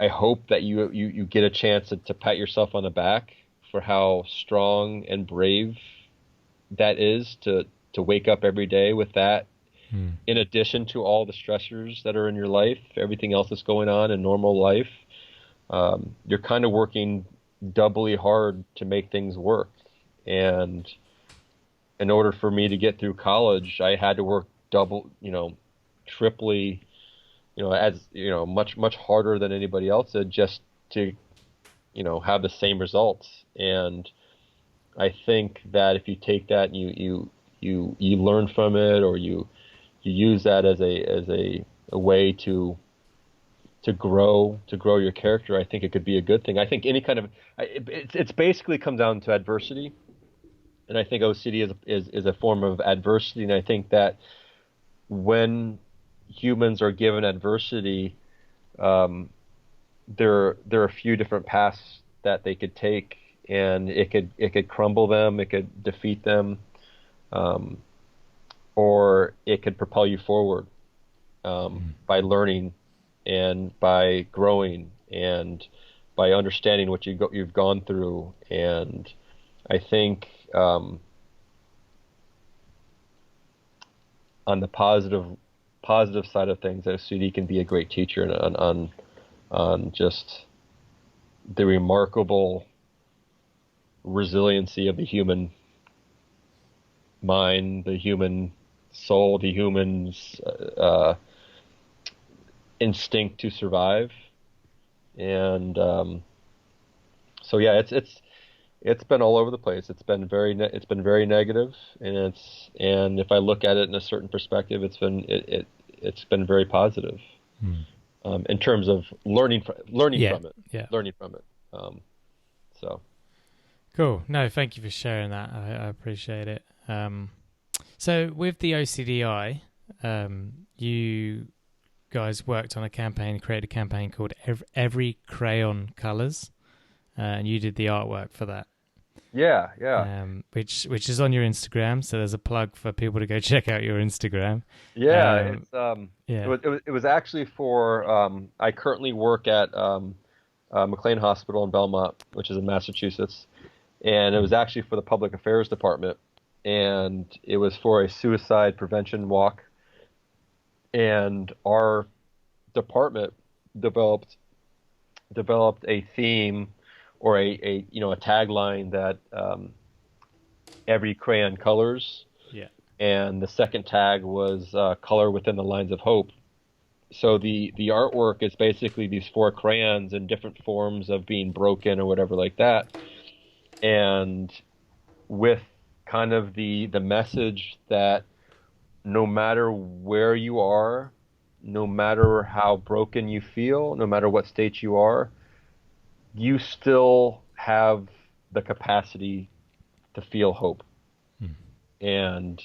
hope that you get a chance to pat yourself on the back for how strong and brave that is, to wake up every day with that, in addition to all the stressors that are in your life, everything else that's going on in normal life. You're kind of working doubly hard to make things work. And in order for me to get through college, I had to work triply, much harder than anybody else did, just to, have the same results. And I think that if you take that and you learn from it, or you use that as a way to grow your character, I think it could be a good thing. I think any kind of it's basically come down to adversity. And I think OCD is a form of adversity. And I think that when humans are given adversity, there are a few different paths that they could take, and it could crumble them, it could defeat them, or it could propel you forward by learning and by growing and by understanding what you've gone through. And I think on the positive side of things, OCD can be a great teacher on just the remarkable resiliency of the human mind, the human soul, the human's instinct to survive. And so yeah, it's been all over the place. It's been very negative, and if I look at it in a certain perspective, it's been very positive. In terms of learning from it. So
cool. No, thank you for sharing that. I appreciate it. So with the OCDI, you guys worked on a campaign, created a campaign called Every Crayon Colors, and you did the artwork for that.
Yeah.
Which is on your Instagram, so there's a plug for people to go check out your Instagram.
Yeah, it was actually for I currently work at McLean Hospital in Belmont, which is in Massachusetts, and it was actually for the Public Affairs Department, and it was for a suicide prevention walk, and our department developed a theme or a tagline that every crayon colors.
Yeah.
And the second tag was color within the lines of hope. So the artwork is basically these 4 crayons in different forms of being broken or whatever like that. And with kind of the message that no matter where you are, no matter how broken you feel, no matter what state you are, you still have the capacity to feel hope. And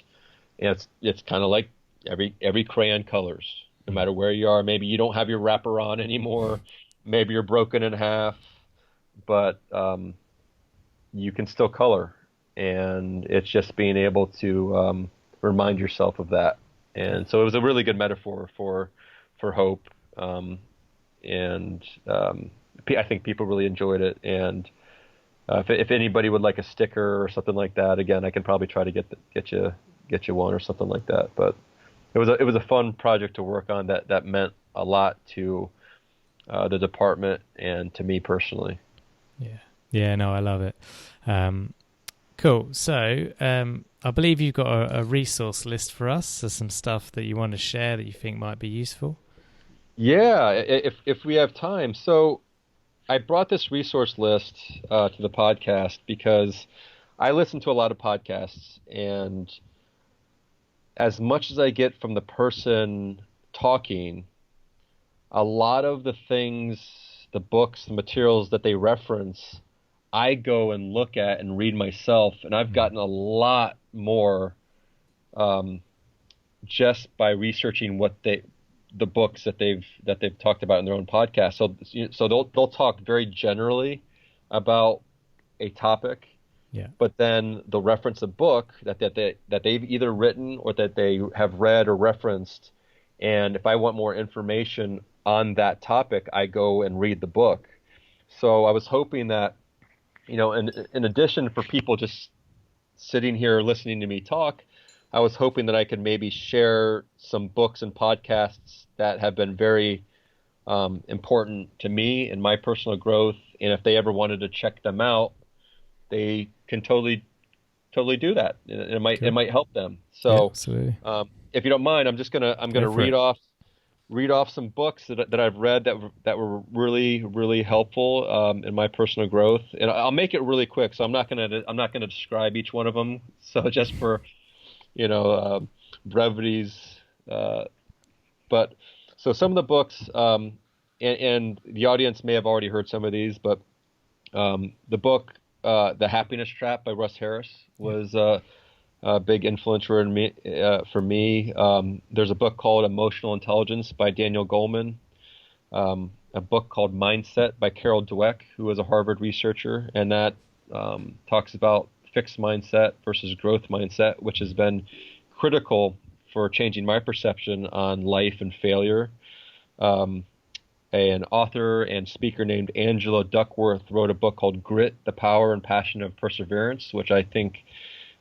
it's kind of like every crayon colors, no matter where you are. Maybe you don't have your wrapper on anymore. Maybe you're broken in half, but you can still color. And it's just being able to remind yourself of that. And so it was a really good metaphor for hope. I think people really enjoyed it. And if anybody would like a sticker or something like that, again, I can probably try to get you one or something like that. But it was a fun project to work on that meant a lot to the department and to me personally.
Yeah, no, I love it. Cool. So I believe you've got a resource list for us. So some stuff that you want to share that you think might be useful.
Yeah, if we have time. So I brought this resource list to the podcast because I listen to a lot of podcasts, and as much as I get from the person talking, a lot of the things, the books, the materials that they reference, I go and look at and read myself, and I've gotten a lot more just by researching the books that they've talked about in their own podcast. So they'll talk very generally about a topic, but then they'll reference a book that they've either written or that they have read or referenced. And if I want more information on that topic, I go and read the book. So I was hoping that, in addition for people just sitting here listening to me talk, I was hoping that I could maybe share some books and podcasts that have been very important to me and my personal growth. And if they ever wanted to check them out, they can totally do that. It might help them. So if you don't mind, I'm gonna read off some books that I've read that were really, really helpful in my personal growth. And I'll make it really quick. So I'm not gonna describe each one of them. So just for brevities, but so some of the books, and the audience may have already heard some of these, but the book The Happiness Trap by Russ Harris was a big influencer for me. There's a book called Emotional Intelligence by Daniel Goleman, a book called Mindset by Carol Dweck, who was a Harvard researcher, and that talks about fixed mindset versus growth mindset, which has been critical for changing my perception on life and failure. An author and speaker named Angela Duckworth wrote a book called Grit, The Power and Passion of Perseverance, which I think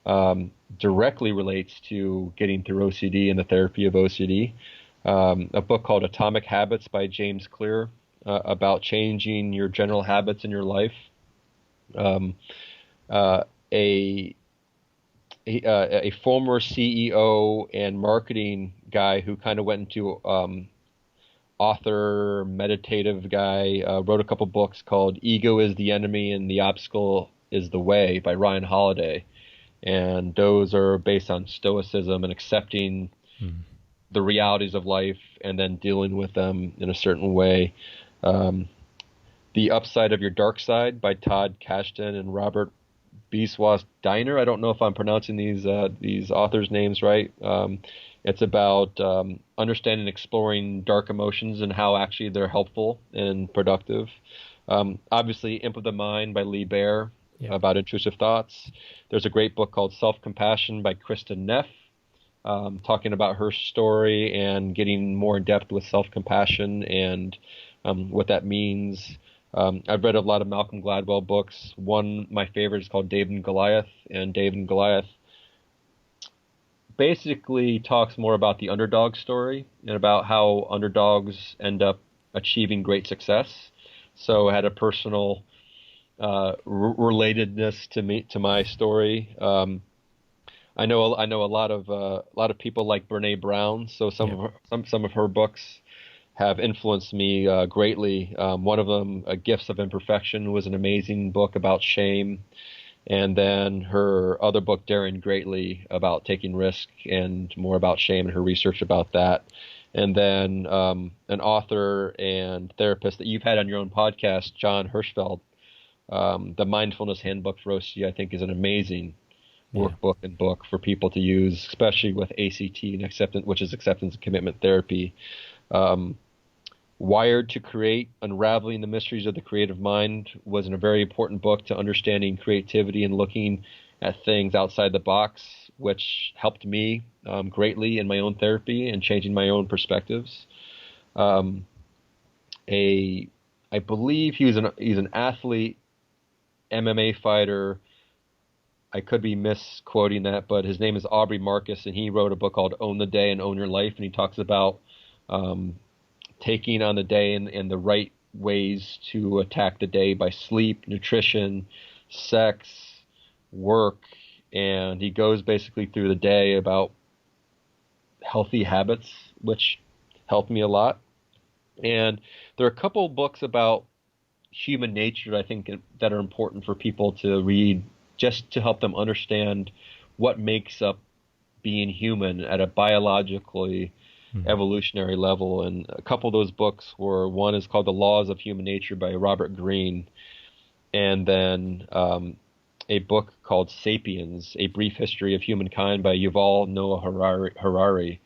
directly relates to getting through OCD and the therapy of OCD. A book called Atomic Habits by James Clear, about changing your general habits in your life. A former CEO and marketing guy who kind of went into author, meditative guy, wrote a couple books called Ego is the Enemy and The Obstacle is the Way by Ryan Holiday. And those are based on stoicism and accepting the realities of life and then dealing with them in a certain way. The Upside of Your Dark Side by Todd Kashdan and Robert Biswas Diner. I don't know if I'm pronouncing these authors' names right. It's about understanding and exploring dark emotions and how actually they're helpful and productive. Obviously, Imp of the Mind by Lee Baer, about intrusive thoughts. There's a great book called Self-Compassion by Kristen Neff, talking about her story and getting more in depth with self-compassion and what that means. I've read a lot of Malcolm Gladwell books. One, my favorite, is called David and Goliath, and David and Goliath basically talks more about the underdog story and about how underdogs end up achieving great success. So it had a personal relatedness to my story. I know a lot of people like Brene Brown. So some of her books have influenced me greatly. One of them, Gifts of Imperfection, was an amazing book about shame. And then her other book, Daring Greatly, about taking risk and more about shame and her research about that. And then an author and therapist that you've had on your own podcast, John Hirschfeld, the Mindfulness Handbook for OCD, I think, is an amazing workbook and book for people to use, especially with ACT and acceptance, which is acceptance and commitment therapy. Wired to Create, Unraveling the Mysteries of the Creative Mind was a very important book to understanding creativity and looking at things outside the box, which helped me greatly in my own therapy and changing my own perspectives. I believe he's an athlete, MMA fighter. I could be misquoting that, but his name is Aubrey Marcus, and he wrote a book called Own the Day and Own Your Life, and he talks about taking on the day and the right ways to attack the day by sleep, nutrition, sex, work, and he goes basically through the day about healthy habits, which helped me a lot. And there are a couple books about human nature, I think, that are important for people to read just to help them understand what makes up being human at a biologically evolutionary level. And a couple of those books were, one is called The Laws of Human Nature by Robert Greene, and then a book called Sapiens, A Brief History of Humankind by Yuval Noah Harari.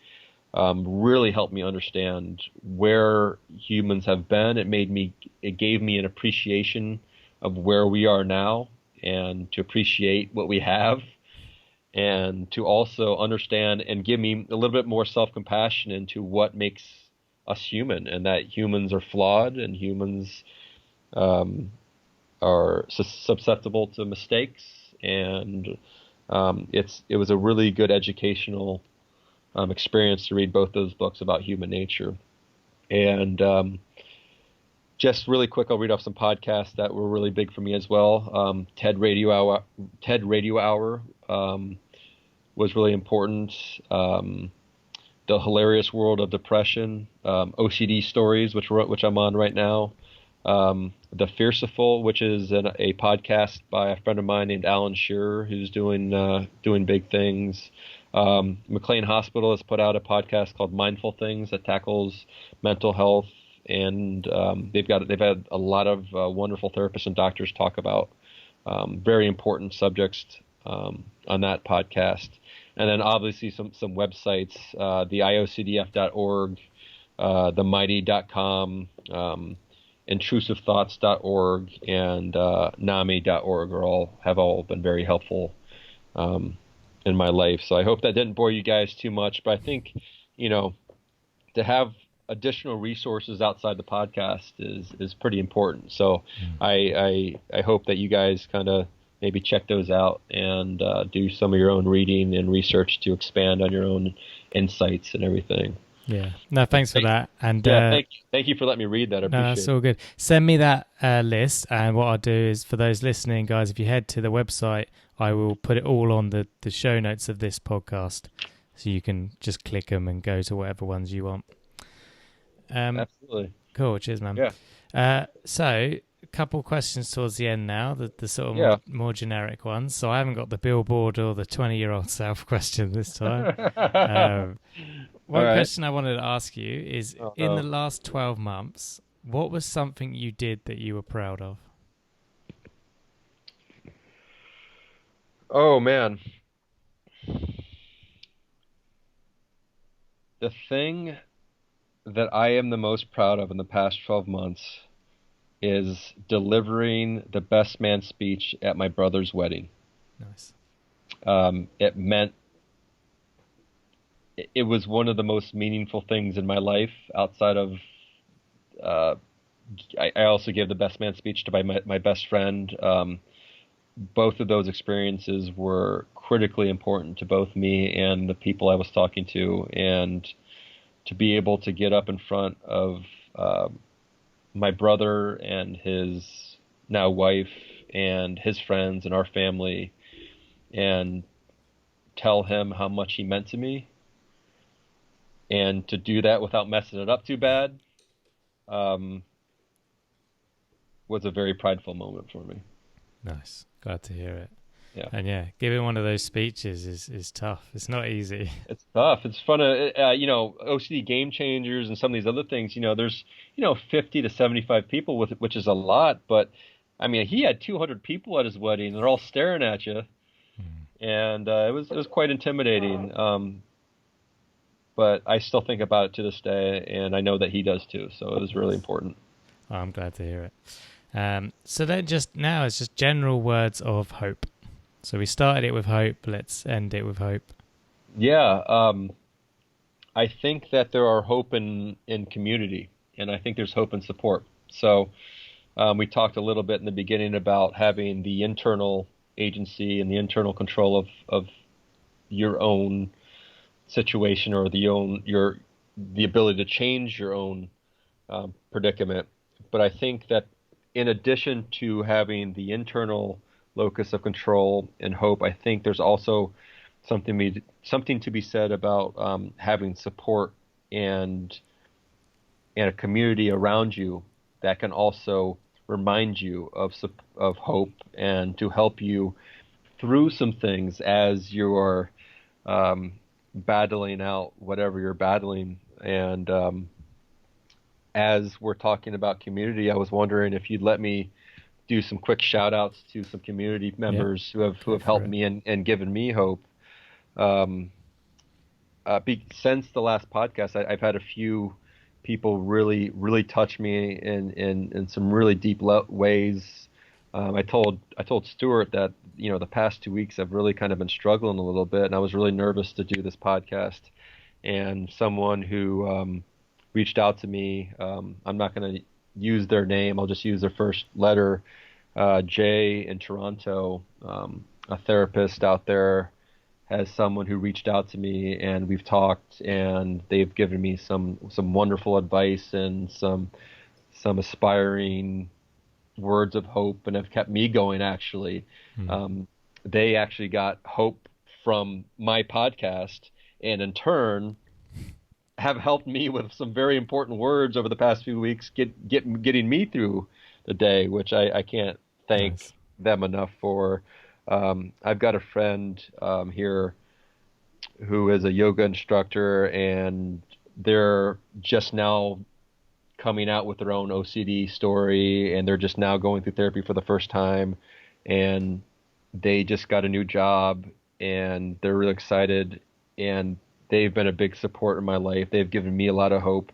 Really helped me understand where humans have been. It gave me an appreciation of where we are now and to appreciate what we have, and to also understand and give me a little bit more self-compassion into what makes us human, and that humans are flawed and humans are susceptible to mistakes. And it was a really good educational experience to read both those books about human nature. And just really quick, I'll read off some podcasts that were really big for me as well. TED Radio Hour was really important. The Hilarious World of Depression, OCD Stories, which I'm on right now. The Fearful, which is a podcast by a friend of mine named Alan Shearer, who's doing big things. McLean Hospital has put out a podcast called Mindful Things that tackles mental health, and they've had a lot of wonderful therapists and doctors talk about very important subjects on that podcast. And then obviously some websites, the iocdf.org, themighty.com, intrusivethoughts.org, and nami.org have all been very helpful in my life. So I hope that didn't bore you guys too much, but I think, to have additional resources outside the podcast is pretty important. So I hope that you guys kind of maybe check those out and do some of your own reading and research to expand on your own insights and everything.
Yeah. No, thanks for that. And
thank you for letting me read that. I
no,
appreciate
that's
it.
all good. Send me that list, and what I'll do is, for those listening, guys, if you head to the website, I will put it all on the show notes of this podcast, so you can just click them and go to whatever ones you want.
Absolutely.
Cool. Cheers, man.
Yeah.
So, a couple questions towards the end now, the sort of more generic ones. So I haven't got the billboard or the 20-year-old self question this time. One question I wanted to ask you is, in the last 12 months, what was something you did that you were proud of?
Oh, man. The thing that I am the most proud of in the past 12 months is delivering the best man speech at my brother's wedding.
Nice.
It was one of the most meaningful things in my life outside of, I also gave the best man speech to my best friend. Both of those experiences were critically important to both me and the people I was talking to, and to be able to get up in front of my brother and his now wife and his friends and our family and tell him how much he meant to me, and to do that without messing it up too bad, was a very prideful moment for me.
Nice. Glad to hear it.
Yeah.
And giving one of those speeches is tough. It's not easy.
It's tough. It's fun. OCD Game Changers and some of these other things, there's, 50 to 75 people which is a lot, but I mean, he had 200 people at his wedding and they're all staring at you. And it was quite intimidating. But I still think about it to this day, and I know that he does too. So it was really important.
Oh, I'm glad to hear it. So then now it's just general words of hope. So we started it with hope. Let's end it with hope.
Yeah. I think that there are hope in community, and I think there's hope in support. So we talked a little bit in the beginning about having the internal agency and the internal control of your own situation, or the ability to change your own predicament. But I think that in addition to having the internal locus of control and hope, I think there's also something to be said about having support and a community around you that can also remind you of hope and to help you through some things as you are battling out whatever you're battling. And as we're talking about community, I was wondering if you'd let me do some quick shout outs to some community members who have helped me and given me hope. Since the last podcast, I've had a few people really, really touch me in some really deep ways. I told Stuart that, the past 2 weeks I've really kind of been struggling a little bit, and I was really nervous to do this podcast. And someone who reached out to me, I'm not going to use their name, I'll just use their first letter, Jay in Toronto, a therapist out there, has someone who reached out to me, and we've talked, and they've given me some wonderful advice and some aspiring words of hope, and have kept me going, actually. They actually got hope from my podcast, and in turn have helped me with some very important words over the past few weeks, getting me through the day, which I can't thank them enough for. I've got a friend here who is a yoga instructor, and they're just now coming out with their own OCD story, and they're just now going through therapy for the first time, and they just got a new job, and they're really excited, and they've been a big support in my life. They've given me a lot of hope,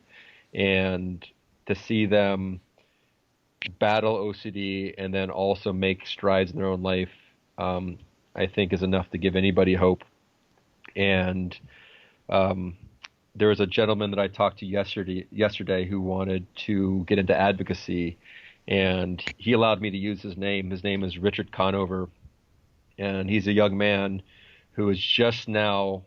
and to see them battle OCD and then also make strides in their own life, I think is enough to give anybody hope. And there was a gentleman that I talked to yesterday who wanted to get into advocacy, and he allowed me to use his name. His name is Richard Conover, and he's a young man who is just now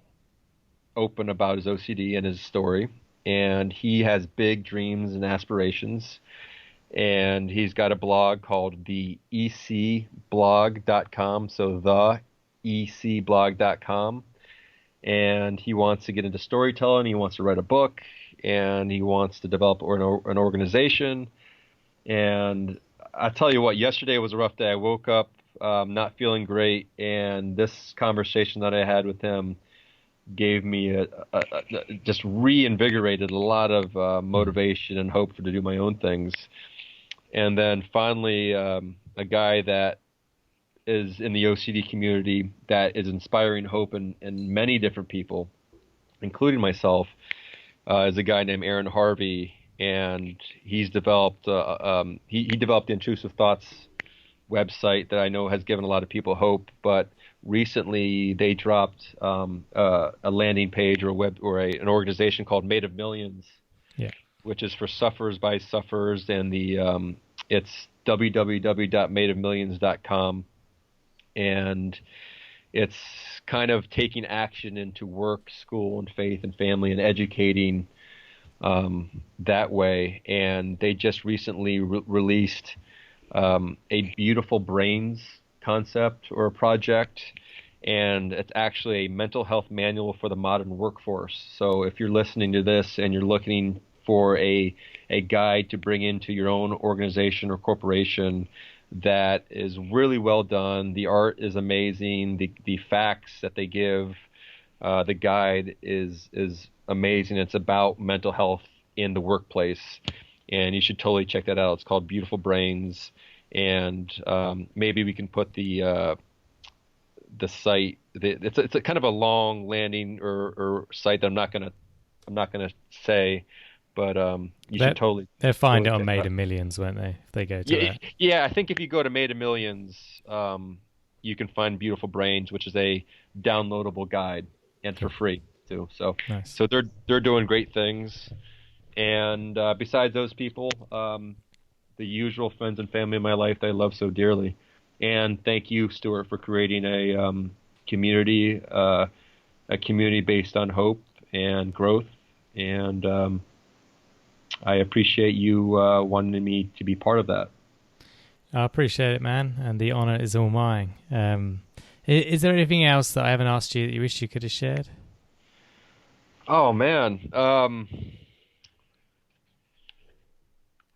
open about his OCD and his story, and he has big dreams and aspirations, and he's got a blog called the ecblog.com, so the ecblog.com, and he wants to get into storytelling, he wants to write a book, and he wants to develop an organization. And I tell you what, yesterday was a rough day. I woke up not feeling great, and this conversation that I had with him gave me just reinvigorated a lot of motivation and hope to do my own things. And then finally, a guy that is in the OCD community that is inspiring hope in many different people, including myself, is a guy named Aaron Harvey, and he's developed he developed the Intrusive Thoughts website that I know has given a lot of people hope. But recently they dropped a landing page or an organization called Made of Millions, which is for sufferers by sufferers, and it's www.madeofmillions.com, and it's kind of taking action into work, school, and faith and family, and educating that way. And they just recently released a Beautiful Brains concept or a project, and it's actually a mental health manual for the modern workforce. So if you're listening to this and you're looking for a guide to bring into your own organization or corporation that is really well done, the art is amazing, the facts that they give, the guide is amazing. It's about mental health in the workplace, and you should totally check that out. It's called Beautiful Brains, and maybe we can put the site. It's a kind of a long landing or site that I'm not gonna say, but you should totally.
They'll find it on Made of Millions, won't they? If they go to that.
Yeah, I think if you go to Made of Millions, you can find Beautiful Brains, which is a downloadable guide and for free too. So
nice.
So they're doing great things. And besides those people, the usual friends and family in my life that I love so dearly. And thank you, Stuart, for creating a community based on hope and growth. And I appreciate you wanting me to be part of that.
I appreciate it, man, and the honor is all mine. Is there anything else that I haven't asked you that you wish you could have shared?
Oh man,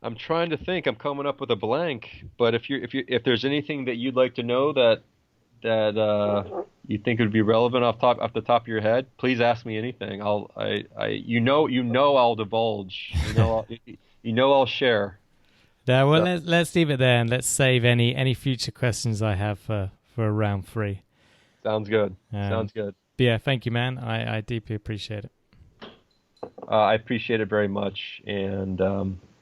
I'm trying to think. I'm coming up with a blank. But if there's anything that you'd like to know that you think would be relevant off the top of your head, please ask me anything. I'll divulge. I'll share.
No, well, let's leave it there, and let's save any future questions I have for round 3.
Sounds good. Sounds good.
Yeah, thank you, man. I deeply appreciate it.
I appreciate it very much, and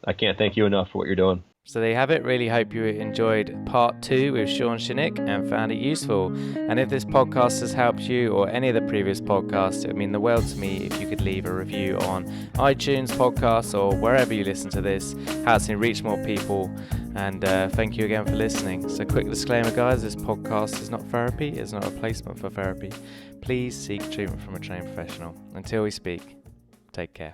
I can't thank you enough for what you're doing.
So there you have it. Really hope you enjoyed part 2 with Sean Shinnock and found it useful. And if this podcast has helped you, or any of the previous podcasts, it would mean the world to me if you could leave a review on iTunes podcasts or wherever you listen to this. Helps me reach more people. And thank you again for listening. So quick disclaimer, guys, this podcast is not therapy. It's not a replacement for therapy. Please seek treatment from a trained professional. Until we speak, take care.